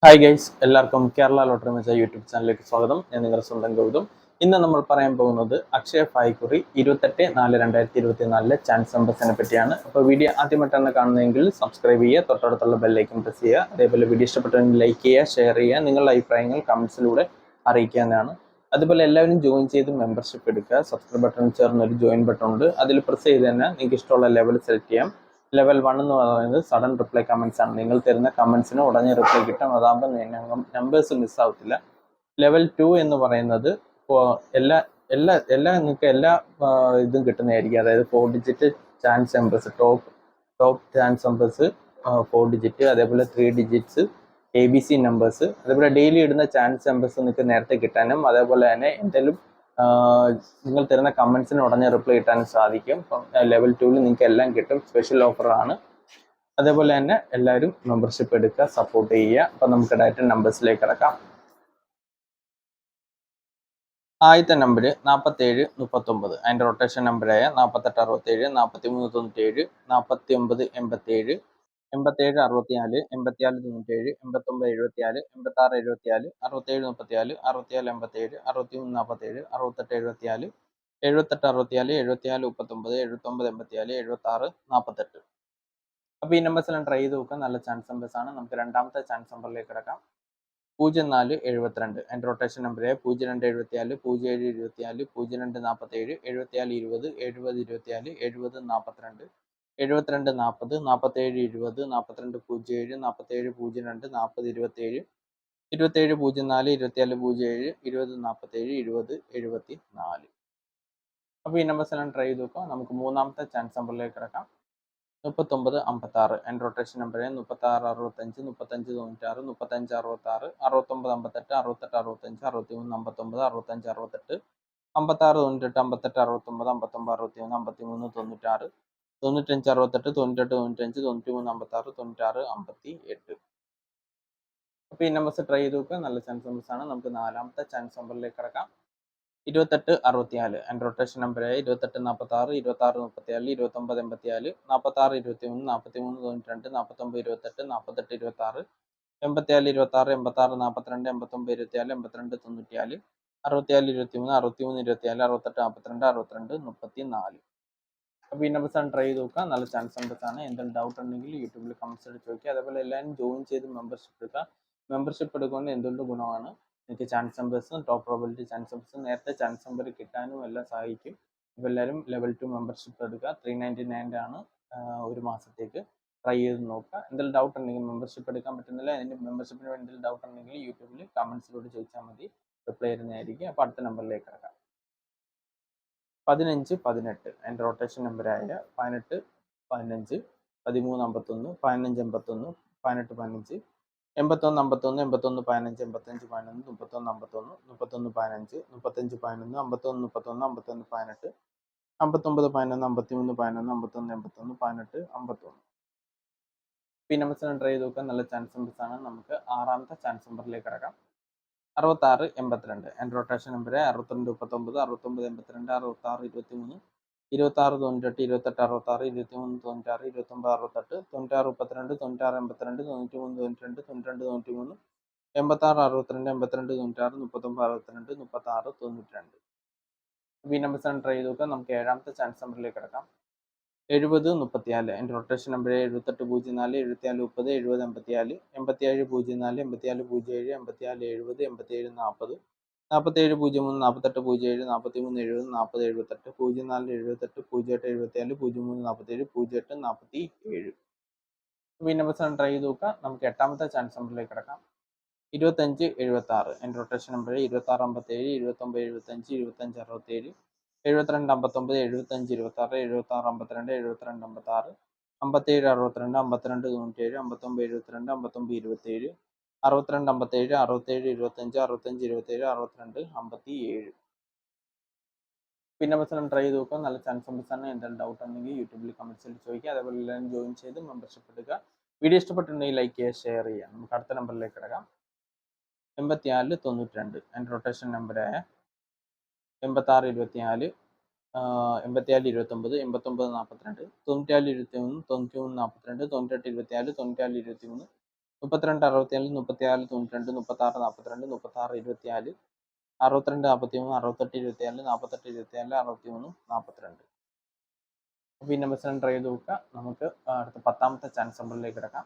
Hi guys, എല്ലാവർക്കും Kerala lottery മെച്ച YouTube ചാനലിലേക്ക് സ്വാഗതം. ഞാൻ നിങ്ങളുടെ സ്വന്തം ഗൗതം. ഇന്ന് നമ്മൾ പറയാൻ പോകുന്നത് അക്ഷയ ഫായ്ക്കുറി 28/4/2024 ചാൻസ് നമ്പേഴ്സിനെ പറ്റിയാണ്. അപ്പോൾ വീഡിയോ ആദ്യമായിട്ടാണ് കാണുന്നതെങ്കിൽ സബ്സ്ക്രൈബ് ചെയ്യുക, തൊട്ടടുത്തുള്ള ബെല്ലൈക്കൻ പ്രസ് ചെയ്യുക. അതേപോലെ വീഡിയോ ഇഷ്ടപ്പെട്ടെങ്കിൽ ലൈക്ക് ചെയ്യുക, ഷെയർ ചെയ്യുക, നിങ്ങളുടെ അഭിപ്രായങ്ങൾ കമൻസിലൂടെ അറിയിക്കാവുന്നതാണ്. അതുപോലെ എല്ലാവരും ജോയിൻ ചെയ്ത് മെമ്പർഷിപ്പ് എടുക്കുക. സബ്സ്ക്രൈബ് ബട്ടൺ ചേർന്നൊരു ജോയിൻ ബട്ടൺ ഉണ്ട്, അതിൽ പ്രസ് ചെയ്ത് തന്നെ നിങ്ങൾക്ക് ഇഷ്ടമുള്ള ലെവൽ സെലക്ട് ചെയ്യാം. ലെവൽ 1 എന്ന് പറയുന്നത് സഡൻ റിപ്ലൈ കമൻസ് ആണ്. നിങ്ങൾ തരുന്ന കമൻസിന് ഉടനെ റിപ്ലൈ കിട്ടും. അതാകുമ്പോൾ നമ്പേഴ്സ് മിസ്സാവത്തില്ല. ലെവൽ 2 എന്ന് പറയുന്നത് ഇപ്പോൾ എല്ലാ എല്ലാ എല്ലാ നിങ്ങൾക്ക് എല്ലാ ഇതും കിട്ടുന്നതായിരിക്കും. അതായത് 4 digit chance numbers, top chance numbers 4 digit, അതേപോലെ 3 ഡിജിറ്റ്സ് ABC നമ്പേഴ്സ്, അതേപോലെ ഡെയിലി ഇടുന്ന ചാൻസ് നമ്പേഴ്സ് നിങ്ങൾക്ക് നേരത്തെ കിട്ടാനും, അതേപോലെ തന്നെ എന്തെങ്കിലും നിങ്ങൾ തരുന്ന കമൻസിന് ഉടനെ റിപ്ലൈ കിട്ടാനും സാധിക്കും. അപ്പം ലെവൽ 2 നിങ്ങൾക്ക് എല്ലാം കിട്ടും. സ്പെഷ്യൽ ഓഫറാണ്. അതേപോലെ തന്നെ എല്ലാവരും മെമ്പർഷിപ്പ് എടുക്കുക, സപ്പോർട്ട് ചെയ്യുക. അപ്പം നമുക്ക് ഡയറക്റ്റ് നമ്പേഴ്സിലേക്ക് കിടക്കാം. ആദ്യത്തെ നമ്പർ 4739, അതിൻ്റെ റൊട്ടേഷൻ നമ്പറായ 4867, 4397, 4987, 8764, 8497, 8974, 8674, 6734, 6787, 6347, 6874, 7864, 7439, 7984, 7648. അപ്പോൾ ഈ നമ്പേഴ്സെല്ലാം ട്രൈ ചെയ്ത് നോക്കുക. നല്ല ചാൻസ് നമ്പേഴ്സ് ആണ്. നമുക്ക് രണ്ടാമത്തെ ചാൻസ് നമ്പറിലേക്ക് കിടക്കാം. 0472, അതിൻ്റെ റൊട്ടേഷൻ നമ്പറായ 0274, 0724, 0247, 7420, 7024, 7042, 7240, 4720, 4207, 4702, 4027, 2704, 2407, 2047, 2074. അപ്പോൾ ഈ നമ്പേഴ്സ് എല്ലാം ട്രൈ ചെയ്ത് നോക്കാം. നമുക്ക് മൂന്നാമത്തെ ചാൻസ് നമ്പറിലേക്ക് കിടക്കാം. 3956, അതിൻ്റെ റൊട്ടേഷൻ നമ്പറായ 3665, 3596, 3566, 6958, 6865, 6359, 6568, 5698, 5869, 5961, 5396, 9568, 9895, 9356, 9658. അപ്പോൾ ഈ നമ്പേഴ്സ് ട്രൈ ചെയ്ത് നോക്കുക. നല്ല ചാൻസ് നമ്പേഴ്സ് ആണ്. നമുക്ക് നാലാമത്തെ ചാൻസ് നമ്പറിലേക്ക് കിടക്കാം. 2864, അതിൻ്റെ റൊട്ടേഷൻ നമ്പറായ 2846, 2634, 2984, 4623, 4392, 4928, 4826, 8426, 8642, 8924, 8294, 6423, 6324, 6842, 62, അപ്പോൾ ഈ നമ്പേഴ്സാണ് ട്രൈ ചെയ്ത് നോക്കുക. നല്ല ചാൻസ് നമ്പേഴ്സ് ആണ്. എന്തെങ്കിലും ഡൗട്ട് ഉണ്ടെങ്കിൽ യൂട്യൂബിൽ കമൻസ് എടുത്ത് ചോദിക്കുക. അതേപോലെ എല്ലാവരും ജോയിൻ ചെയ്ത് മെമ്പർഷിപ്പ് എടുക്കുക. മെമ്പർഷിപ്പ് എടുക്കുന്നത് എന്തുകൊണ്ട് ഗുണമാണ്. നിങ്ങൾക്ക് ചാൻസ് നമ്പേഴ്സും ടോപ്പ് പ്രോബിലിറ്റി ചാൻസ് നമ്പേഴ്സും നേരത്തെ ചാൻസ് നമ്പർ കിട്ടാനും എല്ലാം സഹായിക്കും. അപ്പോൾ എല്ലാവരും ലെവൽ 2 മെമ്പർഷിപ്പ് എടുക്കുക. 399 ആണ് ഒരു മാസത്തേക്ക്. ട്രൈ ചെയ്ത് നോക്കുക. എന്തെങ്കിലും ഡൗട്ട് ഉണ്ടെങ്കിൽ, മെമ്പർഷിപ്പ് എടുക്കാൻ പറ്റുന്നില്ല, അതിൻ്റെ മെമ്പർഷിപ്പിന് വേണ്ടി എന്തെങ്കിലും ഡൗട്ട് ഉണ്ടെങ്കിൽ യൂട്യൂബിൽ കമൻസിലൂടെ ചോദിച്ചാൽ മതി. റിപ്ലൈ തരുന്നതായിരിക്കും. അപ്പോൾ അടുത്ത നമ്പറിലേക്ക് കിടക്കാം. 1518, അതിൻ്റെ റൊട്ടേഷൻ നമ്പറായ 18 15, 13 51, 15 81, 18 15, 81 51, 81 15, 85 11, 31 51, 31 15, 35 11, 51 31, 51 18, 59 11, 53 11, 51 81, 18 51. ഈ നമ്പേഴ്സിനെ ട്രൈ ചെയ്ത് നോക്കാൻ നല്ല ചാൻസ് നമ്പേഴ്സ് ആണ്. നമുക്ക് ആറാമത്തെ ചാൻസ് നമ്പറിലേക്ക് കിടക്കാം. 6682, അതിൻ്റെ റൊട്ടേഷൻ നമ്പർ 62 39, 69 82, 66 23, 26 98, 28 66, 23 96, 29 68, 96 32, 96 82, 93 92, 92 93, 86 62, 82 96, 39 62, 36 92. ഈ നമ്പേഴ്സാണ് ട്രൈ ചെയ്ത് നോക്കുക. നമുക്ക് ഏഴാമത്തെ ചാൻസ് നമ്പറിലേക്ക് കിടക്കാം. 70 34, അതിൻ്റെ റൊട്ടേഷൻ നമ്പർ 78 04, 74 30, 70 84, 87 04, 84 07, 84 70, 87 40, 47 03, 48 07, 43 70, 40 78, 04 78, 08 74, 03 47, 08 47. ഈ നമ്പേഴ്സാണ് ട്രൈ ചെയ്ത് നോക്കുക. നമുക്ക് എട്ടാമത്തെ ചാൻസ് നമ്പറിലേക്ക് കിടക്കാം. 25 76, അതിൻ്റെ റൊട്ടേഷൻ നമ്പർ 26 57, 29 75, 25 67, 72 59, 75 26, 76 52, 72 56, 57 62, 52 97, 59 72, 59 27, 62 57, 67 25, 65 27, 62 57. പിന്നെ ബസ്സിലും ട്രൈ ചെയ്ത് നോക്കുക. നല്ല ചാൻസ് നമ്പേഴ്സാണ്. എന്തെങ്കിലും ഡൗട്ട് ഉണ്ടെങ്കിൽ യൂട്യൂബിൽ കമൻസിൽ ചോദിക്കുക. അതേപോലെ എല്ലാവരും ജോയിൻ ചെയ്ത് മെമ്പർഷിപ്പ് എടുക്കുക. വീഡിയോ ഇഷ്ടപ്പെട്ടിട്ടുണ്ടെങ്കിൽ ലൈക്ക് ചെയ്യുക, ഷെയർ ചെയ്യുക. നമുക്ക് അടുത്ത നമ്പറിലേക്ക് കിടക്കാം. 84 92, അതിൻ്റെ റൊട്ടേഷൻ നമ്പറായ 86 24, 84 29, 89 42, 94 21, 93 42, 98 24, 94 23, 32 64 34 92 36 42 36 24 62 43 68 24 48 24 63 42. അപ്പോൾ ഈ നമ്പേഴ്സ് ട്രൈ ചെയ്ത് നോക്കുക. നമുക്ക് അടുത്ത 10ാമത്തെ ചാൻസ് നമ്പറിലേക്ക് കിടക്കാം.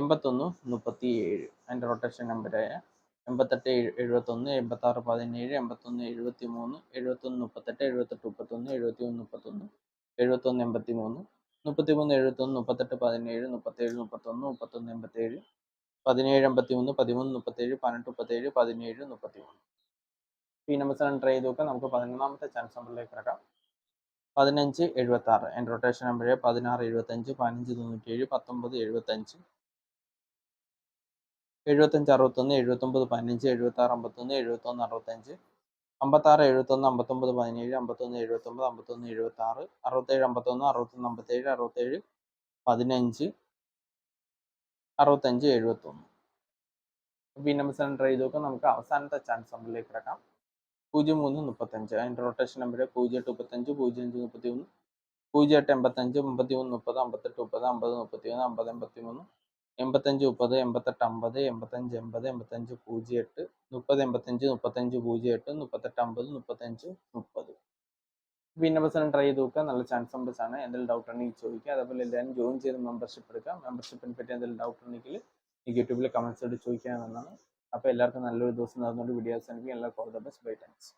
81 37 അതിൻ്റെ റൊട്ടേഷൻ നമ്പറായ 88 71 86 17 81 73 71 38 78 31 71 31 71 83 33 71 38 17 37 31 31 87 17 83 13 37 18 37 17 33. ഈ നമ്പേഴ്സ് ട്രൈ ചെയ്ത് നോക്കുക. നമുക്ക് 11ാമത്തെ ചാൻസ് നമ്പറിലേക്ക് കിടക്കാം. 15 76 അതിൻ്റെ റൊട്ടേഷൻ നമ്പർ 16 75 15 97 19 75 75 61 79 15 76 51 71 65 56 71 59 17 51 79 51 76 67 51 61 57 67 15 65 71. അപ്പോൾ ഈ നമ്പേഴ്സ് ട്രൈ ചെയ്ത് നോക്കാം. നമുക്ക് അവസാനത്തെ ചാൻസ് നമ്പറിലേക്ക് കിടക്കാം. 03 35 അതിൻ്റെ റൊട്ടേഷൻ നമ്പർ 08 35 05 31 08 85 33 30 58 30 50 31 50 83 85 30 88 50 85 80 85 08 30 85 35 08 38 50 35 30. ഈ നമ്പേഴ്സ് ട്രൈ ചെയ്ത് നോക്കുക. നല്ല ചാൻസ് നമ്പേഴ്സ് ആണ്. എന്തെങ്കിലും ഡൗട്ട് ഉണ്ടെങ്കിൽ ചോദിക്കുക. അതേപോലെ എല്ലാവരും ജോയിൻ ചെയ്ത് മെമ്പർഷിപ്പ് എടുക്കുക. മെമ്പർഷിപ്പിനെ പറ്റി എന്തെങ്കിലും ഡൗട്ട് ഉണ്ടെങ്കിൽ യൂട്യൂബിൽ കമൻസ് ആയിട്ട് ചോദിക്കാവുന്നതാണ്. അപ്പോൾ എല്ലാവർക്കും നല്ലൊരു ദിവസം നടന്നുകൊണ്ട് വീഡിയോസ് എനിക്ക് എല്ലാവർക്കും all the best. Bye thanks.